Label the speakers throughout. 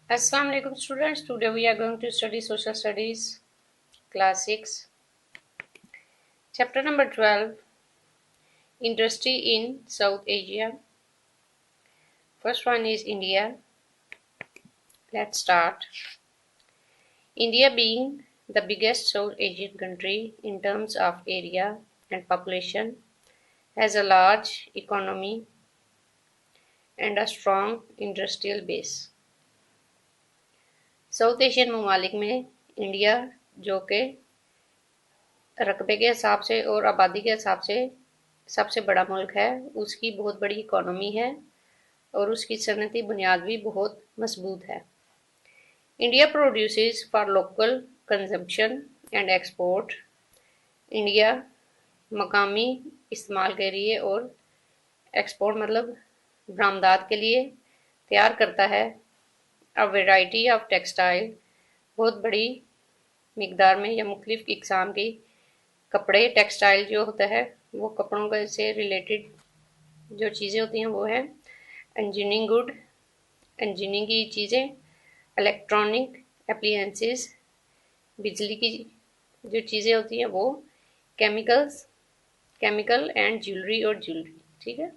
Speaker 1: Assalamu alaikum students. Today we are going to study social studies class 6 chapter number 12 industry in South Asia. First one is India. Let's start. India being the biggest South Asian country in terms of area and population has a large economy and a strong industrial base. South Asian ममालिक में India जो कि रकबे के हिसाब से और आबादी के हिसाब से सबसे बड़ा मुल्क है, उसकी बहुत बड़ी इकोनॉमी है और उसकी सनती बुनियाद भी बहुत मजबूत है। India produces for local consumption and export. India मकामी इस्तेमाल के लिए और एक्सपोर्ट मतलब बरामदात के लिए तैयार करता है अ वेराइटी ऑफ टेक्सटाइल, बहुत बड़ी मिकदार में या मुख्तलिफ इकसाम की कपड़े। टेक्सटाइल जो होता है वो कपड़ों का से रिलेटेड जो चीज़ें होती हैं वो है इंजीनियरिंग गुड, इंजीनियरिंग की चीज़ें, इलेक्ट्रॉनिक एप्लियंसेस, बिजली की जो चीज़ें होती हैं वो, केमिकल एंड ज्वेलरी और ज्वेलरी। ठीक है।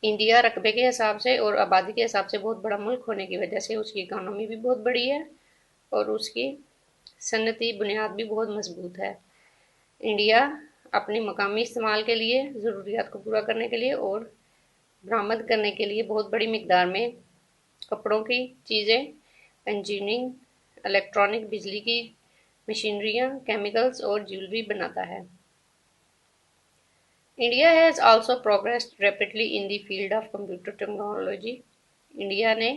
Speaker 1: इंडिया रकबे के हिसाब से और आबादी के हिसाब से बहुत बड़ा मुल्क होने की वजह से उसकी इकोनॉमी भी बहुत बड़ी है और उसकी सनती बुनियाद भी बहुत मजबूत है। इंडिया अपने मकामी इस्तेमाल के लिए, ज़रूरियात को पूरा करने के लिए और बरामद करने के लिए बहुत बड़ी मिकदार में कपड़ों की चीज़ें, इंजीनियरिंग, इलेक्ट्रॉनिक, बिजली की मशीनरियाँ, केमिकल्स और ज्वेलरी बनाता है। India has also progressed rapidly in the field of computer technology. India ने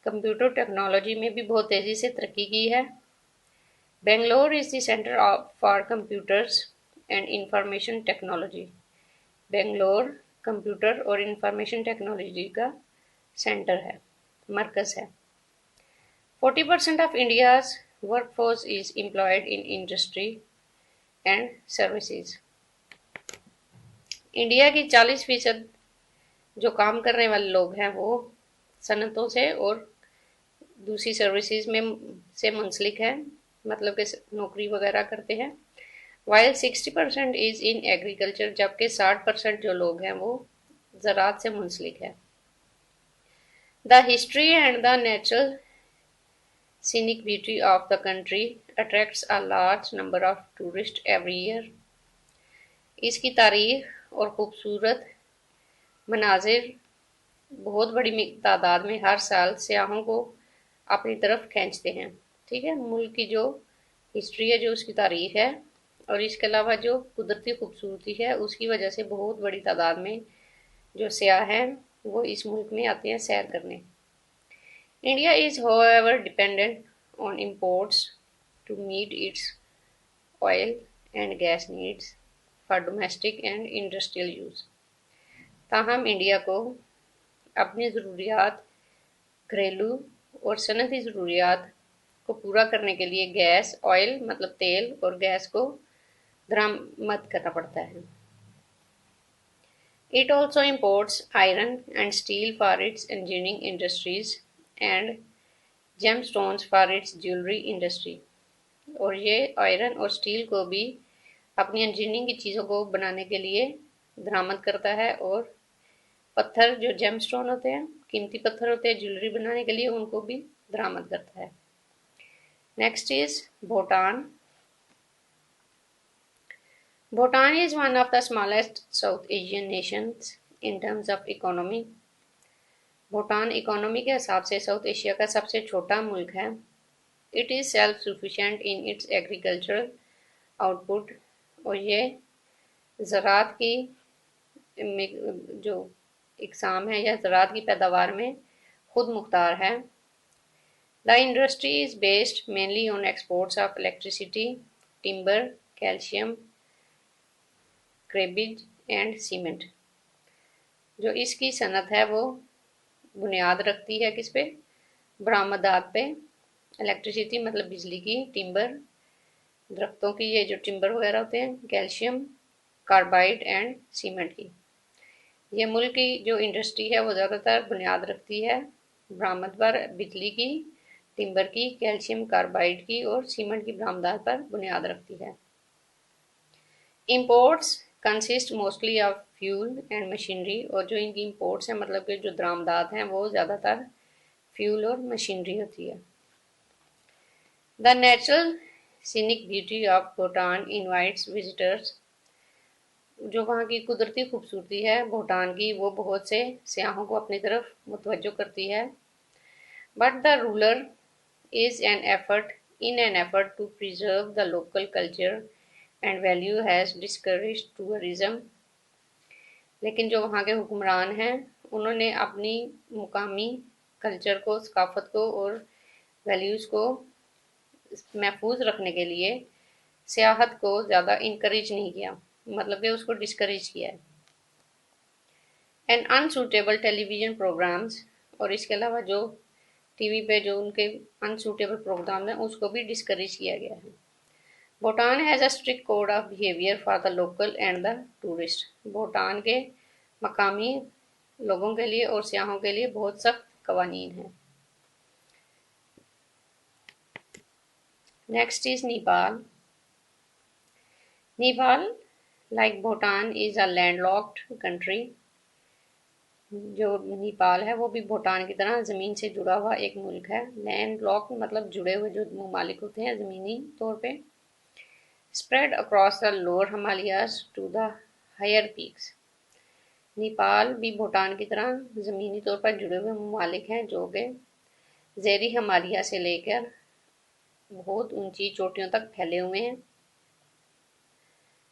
Speaker 1: कंप्यूटर टेक्नोलॉजी में भी बहुत तेज़ी से तरक्की की है। Bangalore is the centre for computers and information technology. Bangalore computer और इंफॉर्मेशन टेक्नोलॉजी का सेंटर है, मरकज़ है। 40% of India's workforce is employed in industry and services. India की 40% जो काम करने वाले लोग हैं वो सनतों से और दूसरी सर्विसेज में से मुंसलिक है, मतलब कि नौकरी वगैरह करते हैं। वाइल 60% इज इन एग्रीकल्चर, जबकि 60% जो लोग हैं वो ज़राअत से मुंसलिक है। The history and the natural scenic beauty of the country attracts a large number of tourists every year. इसकी तारीख और खूबसूरत मनाजिर बहुत बड़ी तादाद में हर साल सयाहों को अपनी तरफ खींचते हैं। ठीक है। मुल्क की जो हिस्ट्री है, जो उसकी तारीख है और इसके अलावा जो कुदरती खूबसूरती है, उसकी वजह से बहुत बड़ी तादाद में जो सयाह हैं वो इस मुल्क में आते हैं सैर करने। India is, however, dependent on imports to meet its oil and gas needs for domestic and industrial use. ताहम इंडिया को अपनी ज़रूरियात, घरेलू और सनती ज़रूरियात को पूरा करने के लिए गैस, ऑयल मतलब तेल और गैस को दरामद करना पड़ता है। It also imports iron and steel for its engineering industries and gemstones for its jewellery industry. और ये आयरन और स्टील को भी अपनी इंजीनियरिंग की चीज़ों को बनाने के लिए दरामद करता है और पत्थर जो जेमस्टोन होते हैं, कीमती पत्थर होते हैं ज्वेलरी बनाने के लिए, उनको भी दरामद करता है। Next is Bhutan. Bhutan is one of the smallest south Asian Nations in terms of economy. Bhutan economy के हिसाब से साउथ एशिया का सबसे छोटा मुल्क है। It is self sufficient in its agricultural output, और ये ज़राअत की जो इकसाम है या ज़राअत की पैदावार में खुद मुख्तार है। The industry is based mainly on exports of electricity, timber, calcium, cabbages and cement. जो इसकी सनत है वो बुनियाद रखती है किस पे? बरामदात पे। इलेक्ट्रिसिटी मतलब बिजली की, टिम्बर दरख्तों की, ये जो टिम्बर वगैरह होते हैं, कैल्शियम कार्बाइड एंड सीमेंट की। ये मुल्क की जो इंडस्ट्री है वो ज़्यादातर बुनियाद रखती है बरामद पर बिजली की, टिम्बर की, कैल्शियम कार्बाइड की और सीमेंट की बरामदात पर बुनियाद रखती है। Imports consist mostly of fuel and machinery, और जो इनकी इंपोर्ट्स हैं मतलब कि जो दरामदात हैं वो ज़्यादातर फ्यूल और मशीनरी होती है। The natural scenic beauty of Bhutan invites visitors, जो वहाँ की कुदरती खूबसूरती है भूटान की वो बहुत से सयाहों को अपनी तरफ मुतवज्जो करती है। But the ruler is in an effort to preserve the local culture and value has discouraged tourism, लेकिन जो वहाँ के हुक्मरान हैं उन्होंने अपनी मुकामी कल्चर को, सकाफत को और वैल्यूज़ को महफूज रखने के लिए सियाहत को ज़्यादा इनक्रेज नहीं किया, मतलब कि उसको डिस्करेज किया है। एंड अनसूटेबल टेलीविज़न प्रोग्राम्स, और इसके अलावा जो टीवी पे जो उनके अनसूटेबल प्रोग्राम हैं उसको भी डिस्करेज किया गया है। Bhutan has a strict code of behaviour for the local and the tourist, Bhutan के मकामी लोगों के लिए और सयाहों के लिए बहुत सख्त कवानीन हैं। Next is Nepal. Nepal like Bhutan is a landlocked country, जो नेपाल है वो भी भूटान की तरह ज़मीन से जुड़ा हुआ एक मुल्क है। लैंड लॉक मतलब जुड़े हुए जो ममालिक होते हैं ज़मीनी तौर पे। Spread across the lower Himalayas to the higher peaks, Nepal भी भूटान की तरह ज़मीनी तौर पर जुड़े हुए ममालिक हैं जो कि ज़ेरी हिमालय से लेकर बहुत ऊंची चोटियों तक फैले हुए हैं।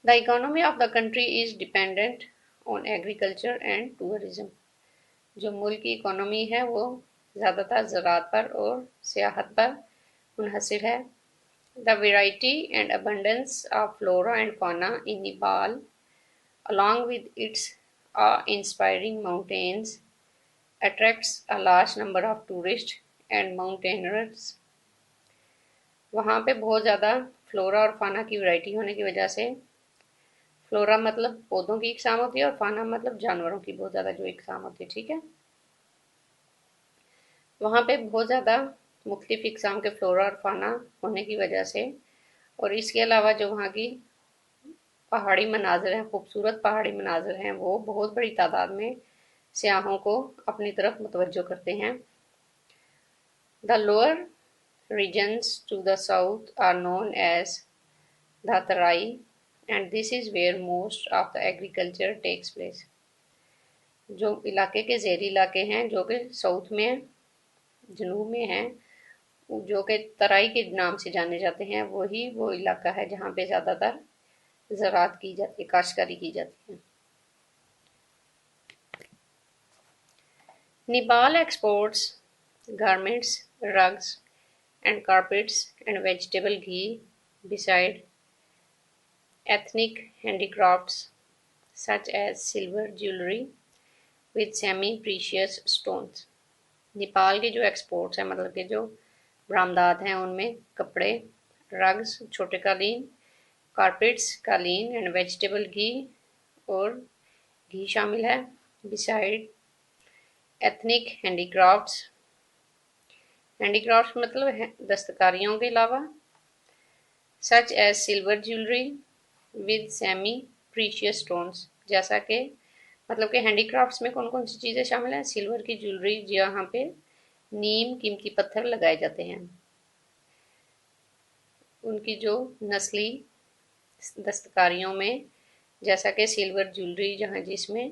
Speaker 1: The economy of the country is dependent on agriculture and tourism, जो मुल्क की इकोनॉमी है वो ज़्यादातर ज़राअत पर और सियाहत पर मुनहसर है। The variety and abundance of flora and फाना इन Nepal along with its awe-inspiring mountains attracts a large number of tourists and mountaineers। वहाँ पे बहुत ज़्यादा फ्लोरा और फाना की वैरायटी होने की वजह से, फ्लोरा मतलब पौधों की इकसाम होती है और फाना मतलब जानवरों की बहुत ज़्यादा जो इकसाम होती है, ठीक है। वहाँ पे बहुत ज़्यादा मुख्तलिफ इकसाम के फ्लोरा और फाना होने की वजह से, और इसके अलावा जो वहाँ की पहाड़ी मनाजिर हैं, खूबसूरत पहाड़ी मनाजिर हैं, वो बहुत बड़ी तादाद में सयाहों को अपनी तरफ मुतवज्जो करते हैं। The lower regions to the south are known as the Terai and this is where most of the agriculture takes place, जो इलाके के ज़ेरी इलाके हैं जो कि साउथ में जनूब में हैं, जो कि तराई के नाम से जाने जाते हैं, वही वो इलाका है जहाँ पे ज़्यादातर ज़राअत की जाती है, काश्तकारी की जाती है। Nepal exports garments, rugs, and carpets and vegetable ghee, beside ethnic handicrafts such as silver jewelry with semi-precious stones। Nepal के जो एक्सपोर्ट्स हैं मतलब के जो बरामदात हैं उनमें कपड़े, रग्स छोटे कालीन, कारपेट्स कालीन एंड वेजिटेबल घी और घी शामिल है। बिसाइड एथनिक हैंडीक्राफ्ट्स, हैंडीक्राफ्ट्स मतलब दस्तकारियों के अलावा, such as silver jewellery with semi precious stones, जैसा कि मतलब कि हैंडीक्राफ्ट्स में कौन कौन सी चीज़ें शामिल हैं। सिल्वर की ज्वेलरी जहाँ पे नीम कीमती पत्थर लगाए जाते हैं, उनकी जो नस्ली दस्तकारियों में, जैसा कि सिल्वर ज्वेलरी जहाँ जिसमें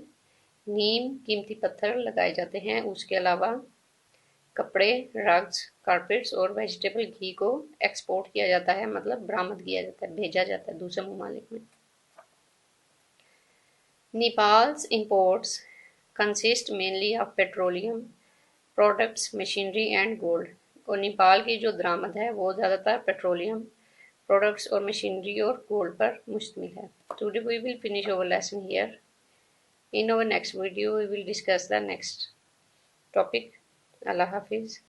Speaker 1: नीम कीमती पत्थर लगाए जाते हैं, उसके अलावा कपड़े, रग्स, कारपेट्स और वेजिटेबल घी को एक्सपोर्ट किया जाता है, मतलब बरामद किया जाता है, भेजा जाता है दूसरे ममालिक में। Nepal's imports consist mainly of petroleum products, machinery and gold, और नेपाल की जो दरामद है वो ज़्यादातर पेट्रोलियम प्रोडक्ट्स और मशीनरी और गोल्ड पर मुश्तमिल है। Today we will finish our lesson here. In our next video we will discuss the next topic. अल्लाह हाफिज़।